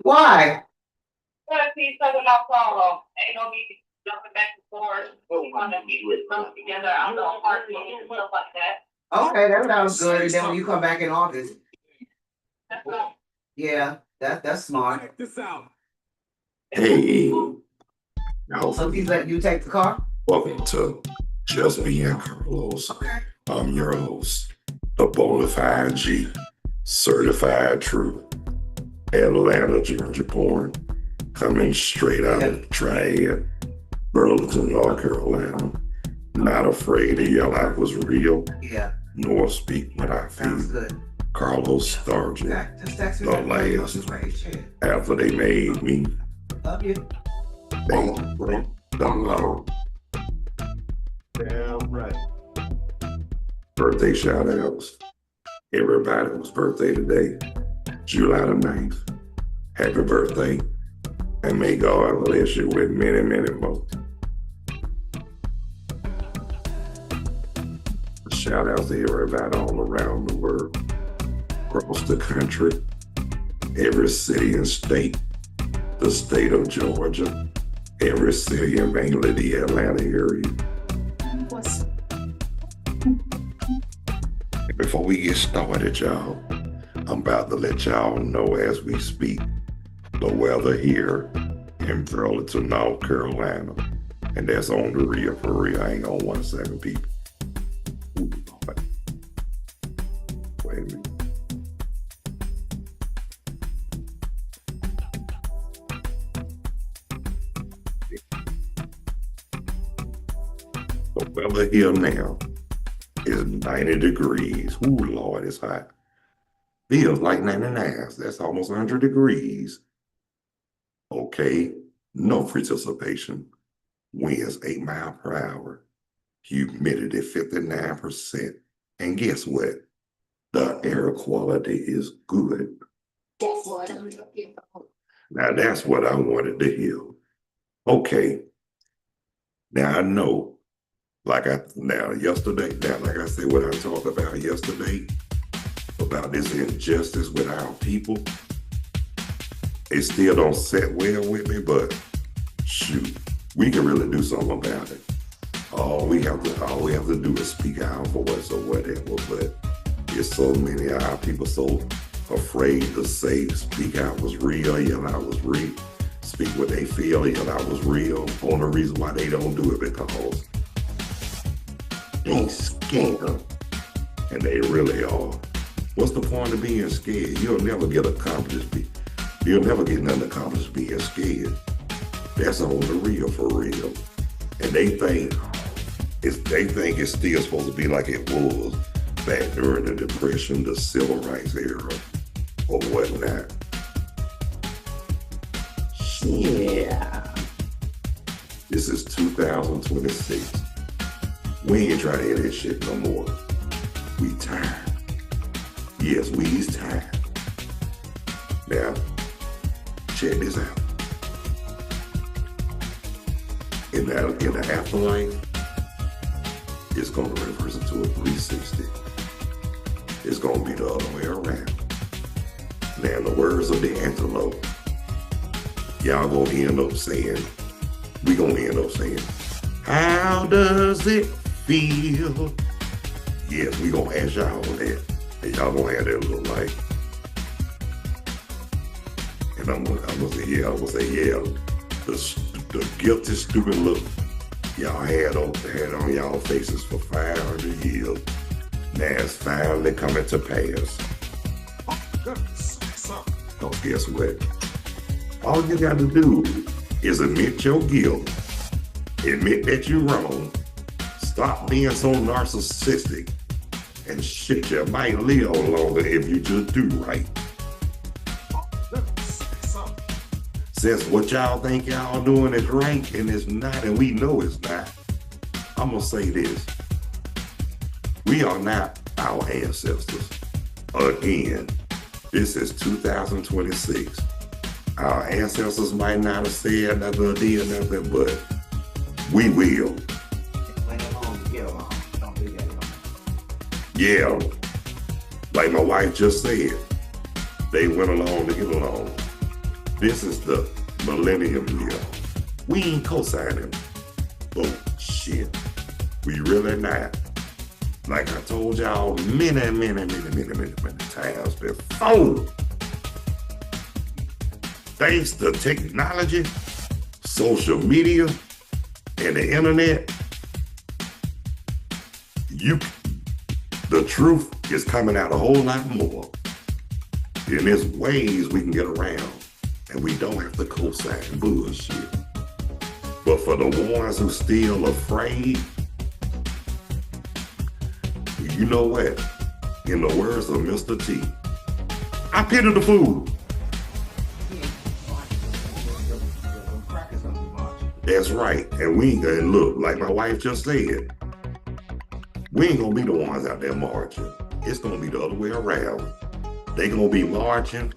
Why? Because he's talking about Paul. Ain't no need to jumping back and forth. We want to keep this month together. I'm not arguing and stuff like that. Okay, that sounds good. And then when you come back in August, That's all. yeah, that's smart. Check this out. Hey, So he's letting you take the car? welcome to Just Being Carlos. Okay. I'm your host, the Bonafide G, certified true, Atlanta, Georgia born, coming straight out of the Triad, Burlington, North Carolina. Not afraid to yell out was real, Yeah, nor speak what I sounds feel. good. Carlos Sturgeon, Just text me. The last. Just right here. after they made me, Love you. they broke the law. Damn right. Birthday shout outs. Everybody was birthday today, July the 9th. Happy birthday, and may God bless you with many, many more. Shout out to everybody all around the world, across the country, every city and state, the state of Georgia, every city and mainly the Atlanta area. Before we get started, y'all, I'm about to let y'all know as we speak the weather here in Burlington, North Carolina. And that's on the real, for real. I ain't gonna want to say people. Ooh, wait a minute. The weather here now is 90 degrees. Ooh, Lord, it's hot. Feels like 99. That's almost 100 degrees. Okay, no precipitation. Winds 8 miles per hour. Humidity 59%. And guess what? The air quality is good. That's what I'm looking for. Now that's what I wanted to hear. Okay. Now I know. Like I said, what I talked about yesterday, about this injustice with our people, it still don't sit well with me, but shoot, we can really do something about it. All we have to do is speak our voice or whatever, but there's so many of our people so afraid to say, speak out was real, yell out was real, speak what they feel, yell out was real. Only reason why they don't do it because they scared, and they really are. What's the point of being scared? You'll never get accomplished. You'll never get nothing accomplished being scared. That's on the real, for real. And they think it's still supposed to be like it was back during the Depression, the Civil Rights era, or whatnot. Yeah. This is 2026. We ain't trying to hear that shit no more. We tired. Yes, we's tired. Now, check this out. In the afterlife, it's gonna reverse into a 360. It's gonna be the other way around. Now, in the words of the antelope, y'all gonna end up saying, we gonna end up saying, how does it feel? Yes, we gonna ask y'all that. And y'all gonna have that little like. And I'm gonna say, yeah, the guilty, stupid look y'all had on y'all faces for 500 years. Now it's finally coming to pass. Oh, guess what? All you got to do is admit your guilt, admit that you're wrong, stop being so narcissistic, and shit, you might live longer if you just do right. Since what y'all think y'all doing is right and it's not, and we know it's not, I'm gonna say this. We are not our ancestors. Again, this is 2026. Our ancestors might not have said nothing or did nothing, but we will. Yeah, like my wife just said, they went along to get along. This is the millennium year. We ain't co-signing. Oh, shit. We really not. Like I told y'all many times before. Thanks to technology, social media, and the internet, the truth is coming out a whole lot more. And there's ways we can get around, and we don't have to co-sign bullshit. But for the ones who still afraid, you know what? In the words of Mr. T, I pity the fool. That's right. And we ain't gonna look, like my wife just said, we ain't gonna be the ones out there marching. It's gonna be the other way around. They gonna be marching,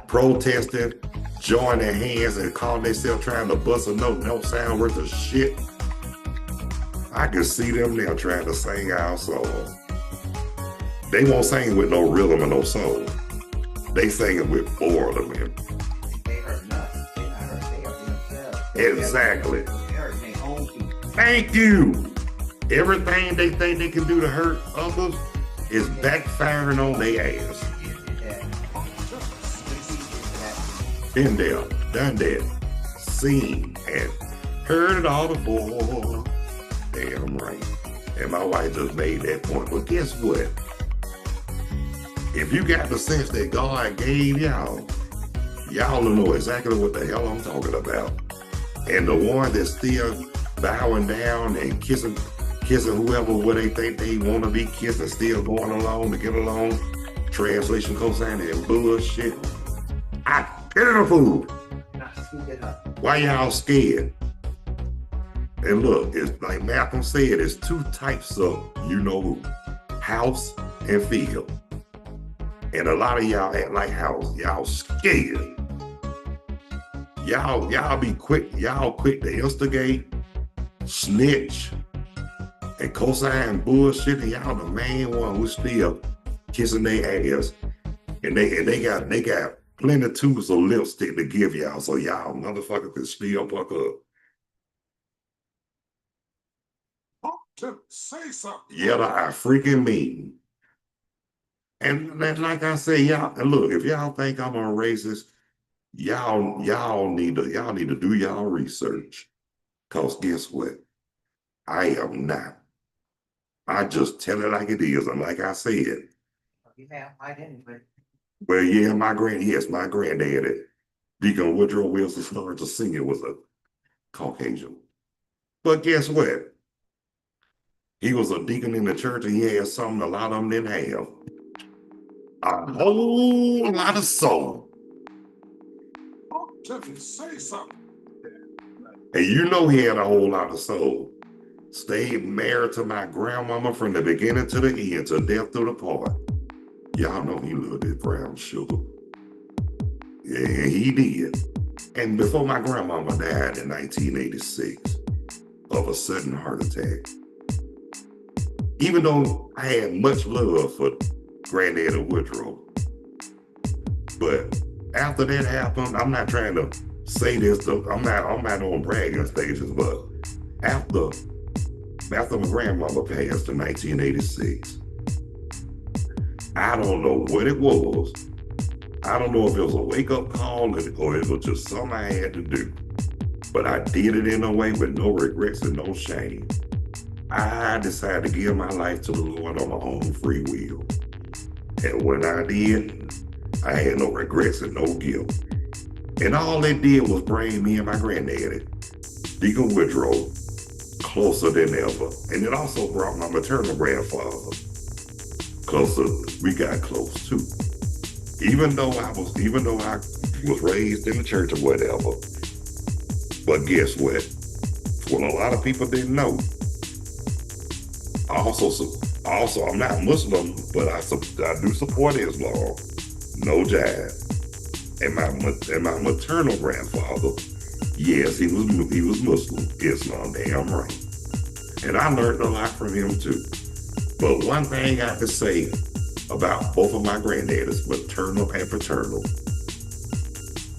protesting, joining their hands and calling themselves trying to bust a note, no sound worth of shit. I can see them now trying to sing our song. They won't sing with no rhythm or no soul. They sing it with boredom. They hurt nothing. They not hurt. They hurt themselves. Exactly. They hurt their own people. Thank you. Everything they think they can do to hurt others is backfiring on their ass. Been there, done that, seen and heard it all before. Damn right. And my wife just made that point. But guess what? If you got the sense that God gave y'all will know exactly what the hell I'm talking about. And the one that's still bowing down and kissing whoever where they think they want to be kissing, still going along to get along, translation cosigning and bullshit. I pity the fool. Why y'all scared? And look, it's like Malcolm said, it's two types of you know who, house and field. And a lot of y'all act like house. Y'all scared. Y'all be quick. Y'all quick to instigate, snitch, and cosign bullshit. And y'all the main one who's still kissing their ass. And they got plenty tubes of lipstick to give y'all, so y'all motherfuckers can still fuck up. To say something. Yeah, I freaking mean. And like I say, y'all, and look, if y'all think I'm a racist, y'all need to do y'all research. Cause guess what? I am not. I just tell it like it is, and like I said. Yeah, I didn't, but Well, yeah, my granddaddy, Deacon Woodrow Wilson started to sing it was a Caucasian. But guess what? He was a deacon in the church and he had something a lot of them didn't have. A whole lot of soul. Jeffy, say something. And you know he had a whole lot of soul. Stayed married to my grandmama from the beginning to the end, to death do the part. Y'all know he loved his brown sugar. Yeah, he did. And before my grandmama died in 1986 of a sudden heart attack, even though I had much love for Granddaddy Woodrow, but after that happened, I'm not trying to say this, I'm not on bragging stages, but after my grandmama passed in 1986, I don't know what it was. I don't know if it was a wake-up call or it was just something I had to do. But I did it in a way with no regrets and no shame. I decided to give my life to the Lord on my own free will. And when I did, I had no regrets and no guilt. And all it did was bring me and my granddaddy, Deacon Woodrow, closer than ever. And it also brought my maternal grandfather closer. We got close too. Even though I was raised in the church or whatever. But guess what? What a lot of people didn't know. Also, I'm not Muslim, but I do support Islam. No jive. And my maternal grandfather, yes, he was Muslim, Islam, damn right. And I learned a lot from him too. But one thing I could say about both of my granddaddies, maternal and paternal,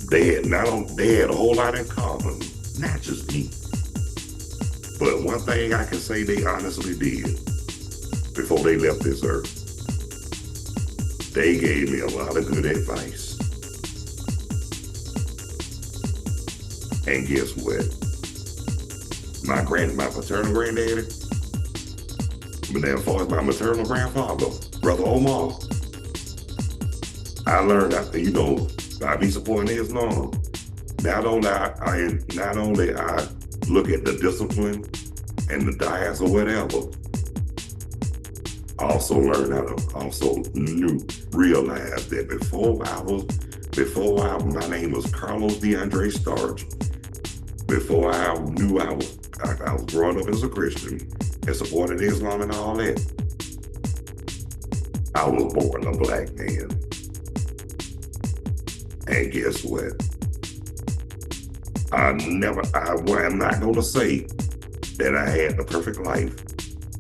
they had a whole lot in common, not just me. But one thing I can say they honestly did before they left this earth, they gave me a lot of good advice. And guess what? My paternal granddaddy, but then as far as my maternal grandfather, Brother Omar, I learned that, I be supporting his norm. Not only I look at the discipline and the diets or whatever, I also learned realize that my name was Carlos DeAndre Starch. Before I knew I was growing up as a Christian and supported Islam and all that, I was born a black man. And guess what? I'm not gonna say that I had the perfect life,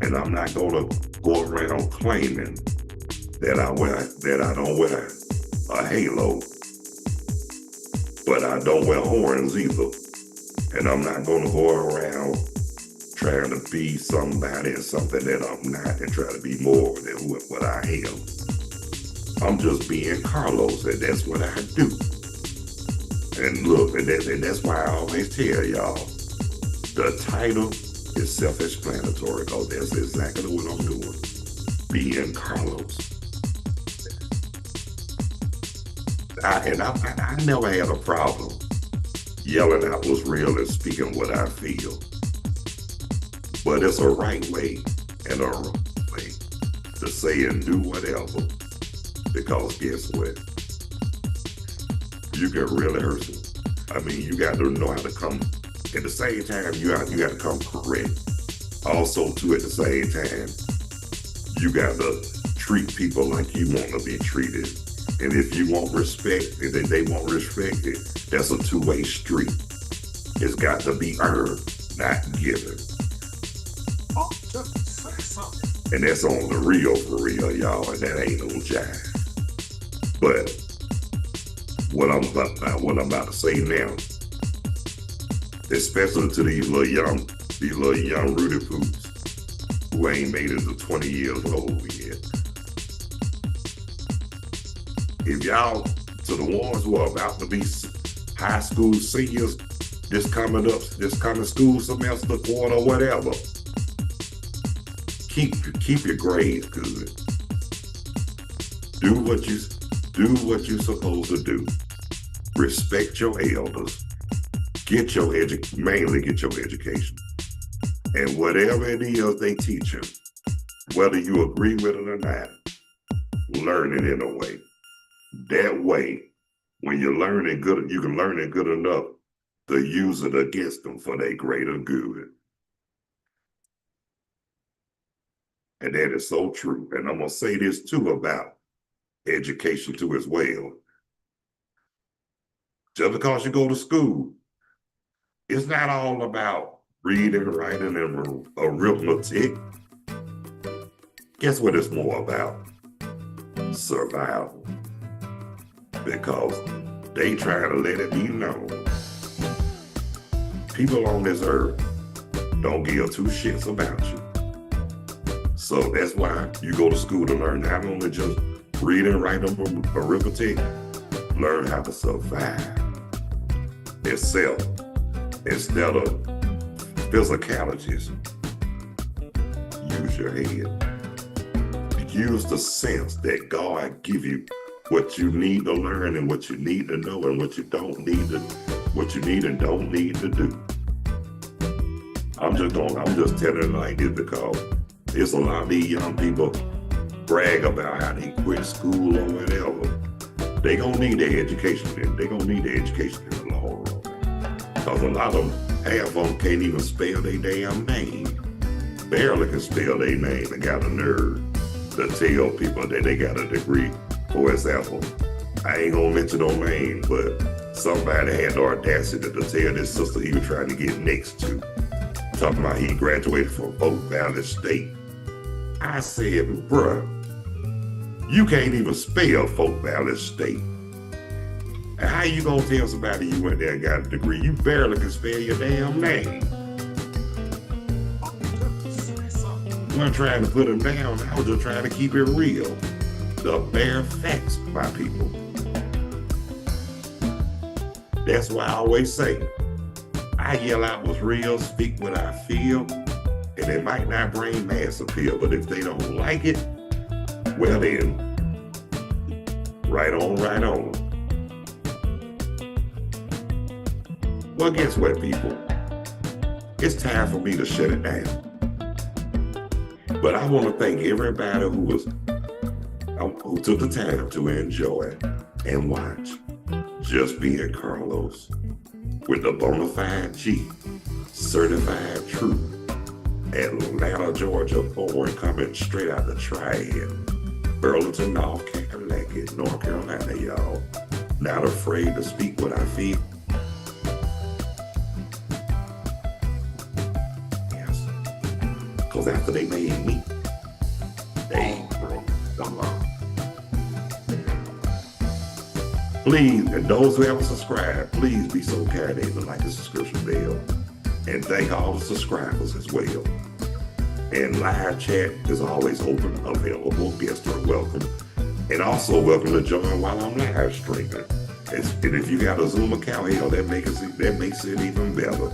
and I'm not gonna go around claiming that I don't wear a halo, but I don't wear horns either. And I'm not gonna go around trying to be somebody and something that I'm not and try to be more than what I am. I'm just being Carlos, and that's what I do. And look, and that's why I always tell y'all, the title is self-explanatory, because that's exactly what I'm doing. Being Carlos. I never had a problem yelling out what's real and speaking what I feel. But it's a right way and a wrong way to say and do whatever. Because guess what? You can really hurt them. I mean, you got to know how to come. At the same time, you got to come correct. Also, too, at the same time, you got to treat people like you want to be treated. And if you want respect and they want respect, that's a two-way street. It's got to be earned, not given. Oh, just say something. And that's on the real for real, y'all, and that ain't no jive. But what I'm about to say now, especially to these little young Rudy Poops who ain't made it to 20 years old yet. If y'all, to the ones who are about to be high school seniors, this coming school semester, quarter, whatever, keep your grades good. Do what you're supposed to do. Respect your elders. Mainly get your education. And whatever it is they teach you, whether you agree with it or not, learn it in a way. That way, when you learn it good, you can learn it good enough to use it against them for their greater good. And that is so true. And I'm going to say this too about education too as well. Just because you go to school, it's not all about reading, writing, and arithmetic. Guess what it's more about? Survival. Because they try to let it be known. People on this earth don't give two shits about you. So that's why you go to school to learn not only just reading, writing, arithmetic, learn how to survive itself instead of physicalities. Use your head. Use the sense that God give you what you need to learn and what you need to know and what you need and don't need to do. I'm just telling it like this because there's a lot of these young people brag about how they quit school or whatever. They gonna need their education. They gonna need their education in the long run. Because a lot of them, half of them can't even spell their damn name. Barely can spell their name and got a nerve to tell people that they got a degree. For example, I ain't gonna mention no name, but somebody had the audacity to tell this sister he was trying to get next to, talking about he graduated from Oak Valley State. I said, bruh, you can't even spell Folk Valley State. And how you gonna tell somebody you went there and got a degree? You barely can spell your damn name. I'm not trying to put them down. I was just trying to keep it real. The bare facts, my people. That's why I always say, I yell out what's real, speak what I feel, and it might not bring mass appeal, but if they don't like it, well then, right on, right on. Well, guess what, people? It's time for me to shut it down. But I want to thank everybody who took the time to enjoy and watch Just Being Carlos with the bona fide G, certified true, Atlanta, Georgia, born, coming straight out the Triad, Burlington, North Carolina, y'all. Not afraid to speak what I feel. Yes, because after they made me, they broke the law. Please, and those who haven't subscribed, please be so kind as to like the subscription bell. And thank all the subscribers as well. And live chat is always open, available. Guests are welcome. And also welcome to join while I'm live streaming. And if you got a Zoom account, hell, that makes it even better.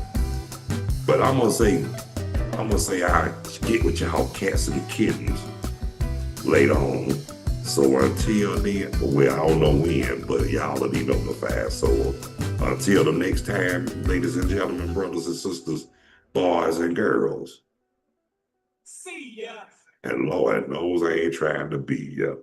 But I'm gonna say I get with y'all cats and kittens later on. So until then, well, I don't know when, but y'all will be notified. So until the next time, ladies and gentlemen, brothers and sisters, boys and girls. See ya. And Lord knows I ain't trying to be ya.